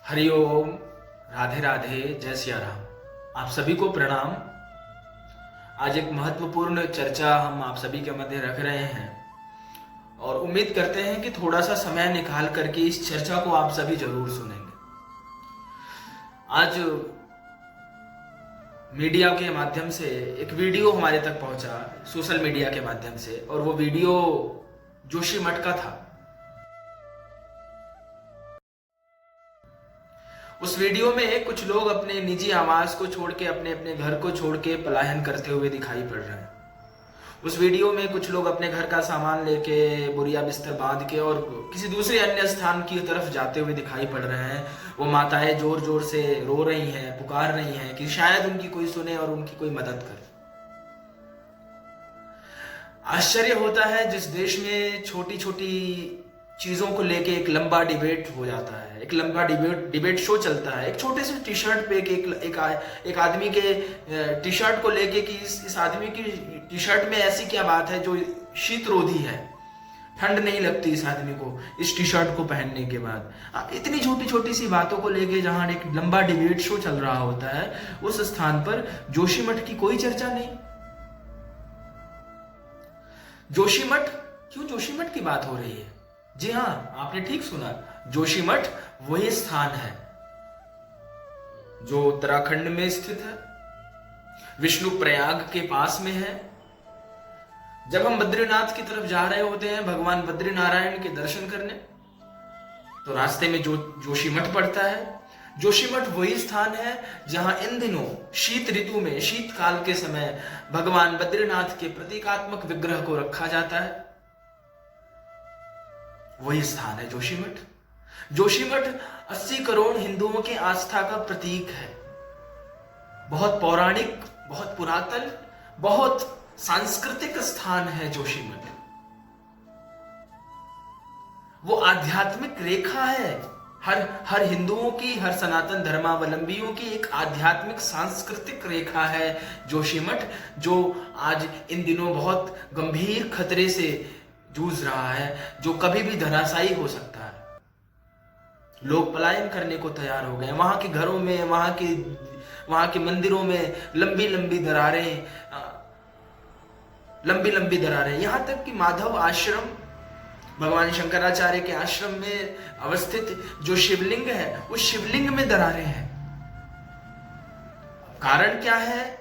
हरिओम, राधे राधे, जय सिया राम। आप सभी को प्रणाम। आज एक महत्वपूर्ण चर्चा हम आप सभी के मध्य रख रहे हैं और उम्मीद करते हैं कि थोड़ा सा समय निकाल करके इस चर्चा को आप सभी जरूर सुनेंगे। आज मीडिया के माध्यम से एक वीडियो हमारे तक पहुंचा, सोशल मीडिया के माध्यम से, और वो वीडियो जोशीमठ का था। उस वीडियो में कुछ लोग अपने निजी आवास को छोड़ के, अपने अपने घर को छोड़ के पलायन करते हुए दिखाई पड़ रहे हैं। उस वीडियो में कुछ लोग अपने घर का सामान लेके, बोरिया बिस्तर बांध के और किसी दूसरे अन्य स्थान की तरफ जाते हुए दिखाई पड़ रहे हैं। वो माताएं जोर जोर से रो रही हैं, पुकार रही हैं कि शायद उनकी कोई सुने और उनकी कोई मदद करे। आश्चर्य होता है, जिस देश में छोटी छोटी चीजों को लेके एक लंबा डिबेट हो जाता है, एक लंबा डिबेट शो चलता है, एक छोटे से टी शर्ट पे एक आदमी के टी शर्ट को लेके कि इस आदमी की टी शर्ट में ऐसी क्या बात है जो शीत रोधी है, ठंड नहीं लगती इस आदमी को इस टी शर्ट को पहनने के बाद। इतनी छोटी छोटी सी बातों को लेके जहां एक लंबा डिबेट शो चल रहा होता है, उस स्थान पर जोशीमठ की कोई चर्चा नहीं। जोशीमठ, क्यों जोशीमठ की बात हो रही है? जी हाँ, आपने ठीक सुना, जोशीमठ वही स्थान है जो उत्तराखंड में स्थित है, विष्णु प्रयाग के पास में है। जब हम बद्रीनाथ की तरफ जा रहे होते हैं भगवान बद्रीनारायण के दर्शन करने, तो रास्ते में जोशीमठ पड़ता है। जोशीमठ वही स्थान है जहां इन दिनों शीत ऋतु में, शीतकाल के समय, भगवान बद्रीनाथ के प्रतीकात्मक विग्रह को रखा जाता है। वही स्थान है जोशीमठ। जोशीमठ 80 करोड़ हिंदुओं की आस्था का प्रतीक है। बहुत पौराणिक, बहुत पुरातन, बहुत सांस्कृतिक स्थान है जोशीमठ। वो आध्यात्मिक रेखा है हर हिंदुओं की, हर सनातन धर्मावलंबियों की एक आध्यात्मिक सांस्कृतिक रेखा है जोशीमठ, जो आज इन दिनों बहुत गंभीर खतरे से जूझ रहा है, जो कभी भी धराशायी हो सकता है। लोग पलायन करने को तैयार हो गए। वहां के घरों में, वहां के मंदिरों में लंबी लंबी दरारें, यहां तक कि माधव आश्रम, भगवान शंकराचार्य के आश्रम में अवस्थित जो शिवलिंग है, उस शिवलिंग में दरारें हैं। कारण क्या है?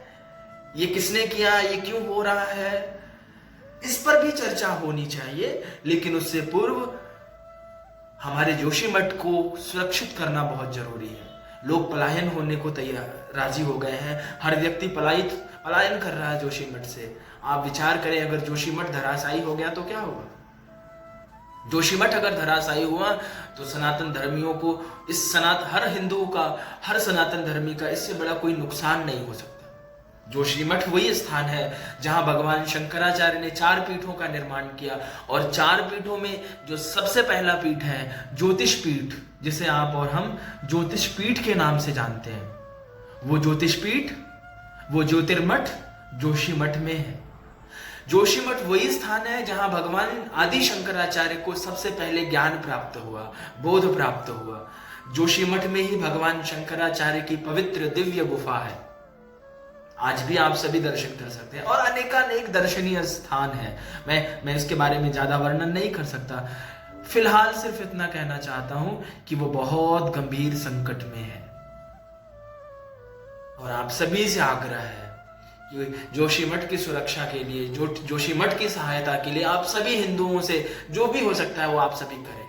ये किसने किया? ये क्यों हो रहा है? इस पर भी चर्चा होनी चाहिए, लेकिन उससे पूर्व हमारे जोशीमठ को सुरक्षित करना बहुत जरूरी है। लोग पलायन होने को राजी हो गए हैं। हर व्यक्ति पलायन कर रहा है जोशीमठ से। आप विचार करें, अगर जोशीमठ धराशायी हो गया तो क्या होगा? जोशीमठ अगर धराशायी हुआ तो सनातन धर्मियों को, हर हिंदू का, हर सनातन धर्मी का इससे बड़ा कोई नुकसान नहीं हो सकता। जोशीमठ वही स्थान है जहां भगवान शंकराचार्य ने 4 पीठों का निर्माण किया, और 4 पीठों में जो सबसे पहला पीठ है ज्योतिष पीठ, जिसे आप और हम ज्योतिष पीठ के नाम से जानते हैं, वो ज्योतिष पीठ, वो ज्योतिर्मठ जोशीमठ में है। जोशीमठ वही स्थान है जहां भगवान आदि शंकराचार्य को सबसे पहले ज्ञान प्राप्त हुआ, बोध प्राप्त हुआ। जोशीमठ में ही भगवान शंकराचार्य की पवित्र दिव्य गुफा है। आज भी आप सभी दर्शन कर सकते हैं, और अनेकानेक दर्शनीय स्थान है। मैं इसके बारे में ज्यादा वर्णन नहीं कर सकता। फिलहाल सिर्फ इतना कहना चाहता हूं कि वो बहुत गंभीर संकट में है, और आप सभी से आग्रह है कि जोशीमठ की सुरक्षा के लिए, जोशीमठ की सहायता के लिए आप सभी हिंदुओं से जो भी हो सकता है वो आप सभी करें।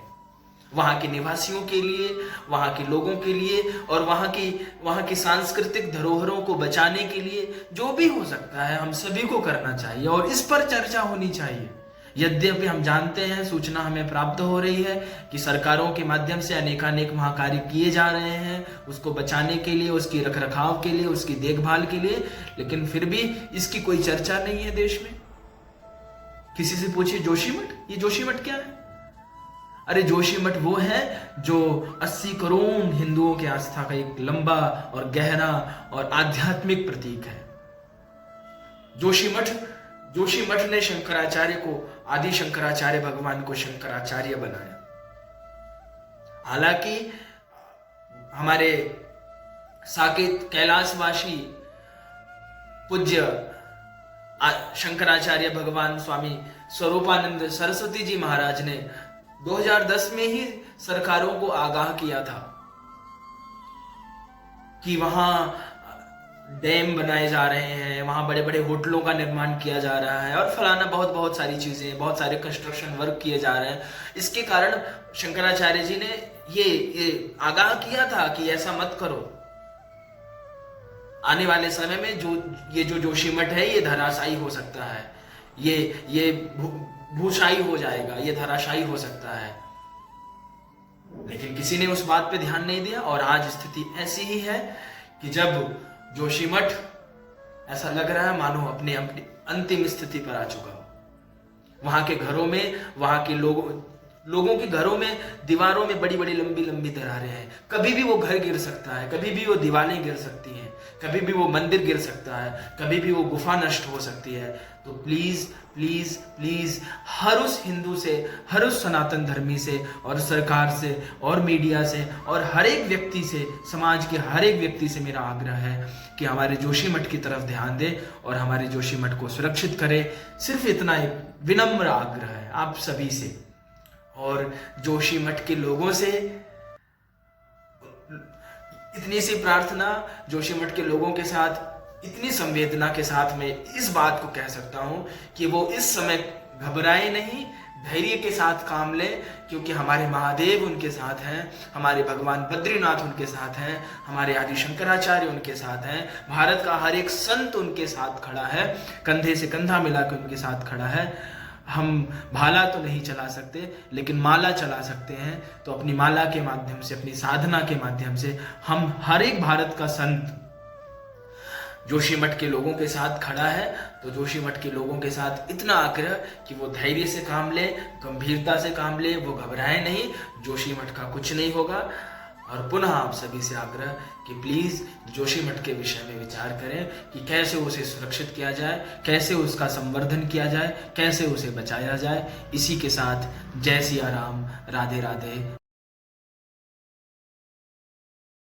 वहां के निवासियों के लिए, वहां के लोगों के लिए, और वहां की सांस्कृतिक धरोहरों को बचाने के लिए जो भी हो सकता है हम सभी को करना चाहिए, और इस पर चर्चा होनी चाहिए। यद्यपि हम जानते हैं, सूचना हमें प्राप्त हो रही है कि सरकारों के माध्यम से अनेकानेक महाकार्य किए जा रहे हैं उसको बचाने के लिए, उसकी रखरखाव के लिए, उसकी देखभाल के लिए, लेकिन फिर भी इसकी कोई चर्चा नहीं है देश में। किसी से पूछिए जोशीमठ, ये जोशीमठ क्या है? अरे जोशीमठ वो है जो 80 करोड़ हिंदुओं की आस्था का एक लंबा और गहरा और आध्यात्मिक प्रतीक है। जोशीमठ ने शंकराचार्य को, आदि शंकराचार्य भगवान को शंकराचार्य बनाया। हालांकि हमारे साकेत कैलाशवासी पूज्य शंकराचार्य भगवान स्वामी स्वरूपानंद सरस्वती जी महाराज ने 2010 में ही सरकारों को आगाह किया था कि वहां डैम बनाए जा रहे हैं, वहां बड़े बड़े होटलों का निर्माण किया जा रहा है और फलाना बहुत सारी चीजें, बहुत सारे कंस्ट्रक्शन वर्क किए जा रहे हैं। इसके कारण शंकराचार्य जी ने ये आगाह किया था कि ऐसा मत करो। आने वाले समय में जो जोशीमठ है ये धराशायी हो सकता है, ये भूशायी हो जाएगा, ये धराशायी हो सकता है। लेकिन किसी ने उस बात पे ध्यान नहीं दिया और आज स्थिति ऐसी ही है कि जब जोशीमठ ऐसा लग रहा है मानो अपनी अंतिम स्थिति पर आ चुका हो। वहां के घरों में, वहां के लोगों के घरों में दीवारों में बड़ी बड़ी लंबी लंबी दरारें हैं। कभी भी वो घर गिर सकता है, कभी भी वो दीवारें गिर सकती हैं, कभी भी वो मंदिर गिर सकता है, कभी भी वो गुफा नष्ट हो सकती है। तो प्लीज प्लीज प्लीज हर उस हिंदू से, हर उस सनातन धर्मी से और सरकार से और मीडिया से और हर एक व्यक्ति से, समाज के हर एक व्यक्ति से मेरा आग्रह है कि हमारे जोशीमठ की तरफ ध्यान दे और हमारे जोशीमठ को सुरक्षित करे। सिर्फ इतना एक विनम्र आग्रह है आप सभी से और जोशीमठ के लोगों से। इतनी सी प्रार्थना, जोशीमठ के लोगों के साथ इतनी संवेदना के साथ मैं इस बात को कह सकता हूं कि वो इस समय घबराए नहीं, धैर्य के साथ काम लें, क्योंकि हमारे महादेव उनके साथ हैं, हमारे भगवान बद्रीनाथ उनके साथ हैं, हमारे आदि शंकराचार्य उनके साथ हैं, भारत का हर एक संत उनके साथ खड़ा है, कंधे से कंधा मिलाकर उनके साथ खड़ा है। हम भाला तो नहीं चला सकते लेकिन माला चला सकते हैं। तो अपनी माला के माध्यम से, अपनी साधना के माध्यम से हम हर एक भारत का संत जोशीमठ के लोगों के साथ खड़ा है। तो जोशीमठ के लोगों के साथ इतना आग्रह कि वो धैर्य से काम ले, गंभीरता से काम ले, वो घबराए नहीं, जोशीमठ का कुछ नहीं होगा। और पुनः आप सभी से आग्रह कि प्लीज जोशीमठ के विषय में विचार करें कि कैसे उसे सुरक्षित किया जाए, कैसे उसका संवर्धन किया जाए, कैसे उसे बचाया जाए। इसी के साथ जय सिया राम, राधे राधे,